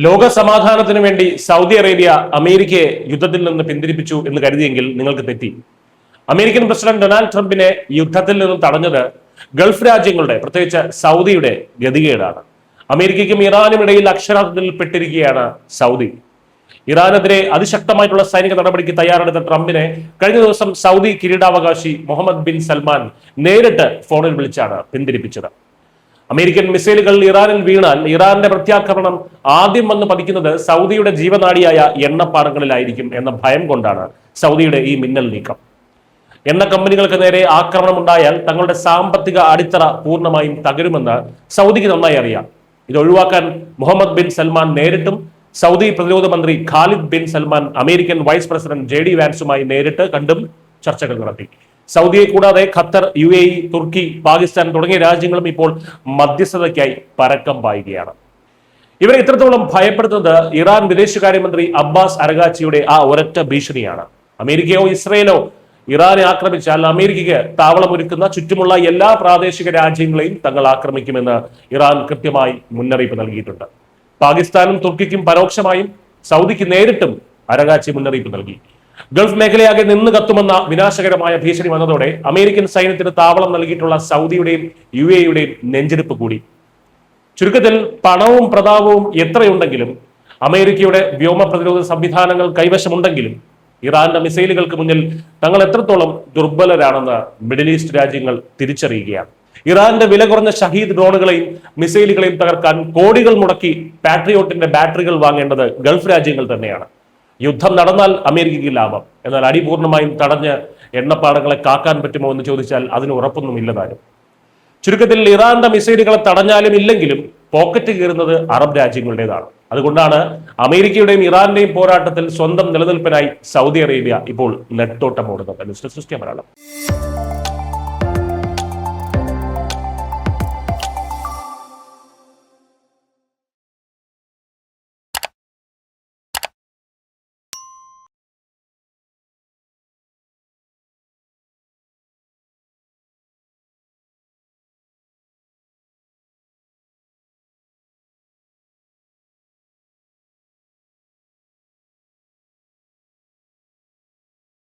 ലോക സമാധാനത്തിനു വേണ്ടി Saudi Arabia അമേരിക്കയെ യുദ്ധത്തിൽ നിന്ന് പിന്തിരിപ്പിച്ചു എന്ന് കരുതിയെങ്കിൽ നിങ്ങൾക്ക് തെറ്റി. അമേരിക്കൻ പ്രസിഡന്റ് ഡൊണാൾഡ് ട്രംപിനെ യുദ്ധത്തിൽ നിന്നും തടഞ്ഞത് ഗൾഫ് രാജ്യങ്ങളുടെ, പ്രത്യേകിച്ച് സൗദിയുടെ ഗതികേടാണ്. അമേരിക്കയ്ക്കും ഇറാനും ഇടയിൽ അക്ഷരാർത്ഥത്തിൽ പെട്ടിരിക്കുകയാണ് സൗദി. ഇറാനെതിരെ അതിശക്തമായിട്ടുള്ള സൈനിക നടപടിക്ക് തയ്യാറെടുത്ത ട്രംപിനെ കഴിഞ്ഞ ദിവസം സൗദി കിരീടാവകാശി മുഹമ്മദ് ബിൻ സൽമാൻ നേരിട്ട് ഫോണിൽ വിളിച്ചാണ് പിന്തിരിപ്പിച്ചത്. അമേരിക്കൻ മിസൈലുകൾ ഇറാനിൽ വീണാൽ ഇറാന്റെ പ്രത്യാക്രമണം ആദ്യം വന്ന് പതിക്കുന്നത് സൗദിയുടെ ജീവനാഡിയായ എണ്ണപ്പാടങ്ങളിലായിരിക്കും എന്ന ഭയം കൊണ്ടാണ് സൗദിയുടെ ഈ മിന്നൽ നീക്കം. എണ്ണ കമ്പനികൾക്ക് നേരെ ആക്രമണം ഉണ്ടായാൽ തങ്ങളുടെ സാമ്പത്തിക അടിത്തറ പൂർണ്ണമായും തകരുമെന്ന് സൗദിക്ക് നന്നായി അറിയാം. ഇത് ഒഴിവാക്കാൻ മുഹമ്മദ് ബിൻ സൽമാൻ നേരിട്ടും സൗദി പ്രതിരോധ മന്ത്രി Khalid bin Salman American vice president JD വാൻസുമായി നേരിട്ട് കണ്ടും ചർച്ചകൾ നടത്തി. സൗദിയെ കൂടാതെ ഖത്തർ, UAE, തുർക്കി, പാകിസ്ഥാൻ തുടങ്ങിയ രാജ്യങ്ങളും ഇപ്പോൾ മധ്യസ്ഥതയ്ക്കായി പരക്കം പായുകയാണ്. ഇവരെ ഇത്രത്തോളം ഭയപ്പെടുത്തുന്നത് ഇറാൻ വിദേശകാര്യമന്ത്രി അബ്ബാസ് അരഗാച്ചിയുടെ ആ ഒരൊറ്റ ഭീഷണിയാണ്. അമേരിക്കയോ ഇസ്രയേലോ ഇറാനെ ആക്രമിച്ചാൽ അമേരിക്കയ്ക്ക് താവളമൊരുക്കുന്ന ചുറ്റുമുള്ള എല്ലാ പ്രാദേശിക രാജ്യങ്ങളെയും തങ്ങൾ ആക്രമിക്കുമെന്ന് ഇറാൻ കൃത്യമായി മുന്നറിയിപ്പ് നൽകിയിട്ടുണ്ട്. പാകിസ്ഥാനും തുർക്കിക്കും പരോക്ഷമായും സൗദിക്ക് നേരിട്ടും അരഗാച്ചി മുന്നറിയിപ്പ് നൽകി. ഗൾഫ് മേഖലയാകെ നിന്ന് കത്തുമെന്ന വിനാശകരമായ ഭീഷണി വന്നതോടെ അമേരിക്കൻ സൈന്യത്തിന് താവളം നൽകിയിട്ടുള്ള സൗദിയുടെയും UAEയുടെയും നെഞ്ചെടുപ്പ് കൂടി. ചുരുക്കത്തിൽ പണവും പ്രതാപവും എത്രയുണ്ടെങ്കിലും, അമേരിക്കയുടെ വ്യോമ പ്രതിരോധ സംവിധാനങ്ങൾ കൈവശമുണ്ടെങ്കിലും ഇറാന്റെ മിസൈലുകൾക്ക് മുന്നിൽ തങ്ങൾ എത്രത്തോളം ദുർബലരാണെന്ന് മിഡിൽ ഈസ്റ്റ് രാജ്യങ്ങൾ തിരിച്ചറിയുകയാണ്. ഇറാന്റെ വില കുറഞ്ഞ ഷഹീദ് ഡ്രോണുകളെയും മിസൈലുകളെയും തകർക്കാൻ കോടികൾ മുടക്കി പാട്രിയോട്ടിന്റെ ബാറ്ററികൾ വാങ്ങേണ്ടത് ഗൾഫ് രാജ്യങ്ങൾ തന്നെയാണ്. യുദ്ധം നടന്നാൽ അമേരിക്കയ്ക്ക് ലാഭം, എന്നാൽ അടിപൂർണമായും തടഞ്ഞ് എണ്ണപ്പാടങ്ങളെ കാക്കാൻ പറ്റുമോ എന്ന് ചോദിച്ചാൽ അതിന് ഉറപ്പൊന്നുമില്ലതാനും. ചുരുക്കത്തിൽ ഇറാന്റെ മിസൈലുകളെ തടഞ്ഞാലും ഇല്ലെങ്കിലും പോക്കറ്റ് കീറുന്നത് അറബ് രാജ്യങ്ങളുടേതാണ്. അതുകൊണ്ടാണ് അമേരിക്കയുടെയും ഇറാന്റെയും പോരാട്ടത്തിൽ സ്വന്തം നിലനിൽപ്പിനായി സൗദി അറേബ്യ ഇപ്പോൾ നെട്ടോട്ടം ഓടുന്നത്. News desk Malayalam.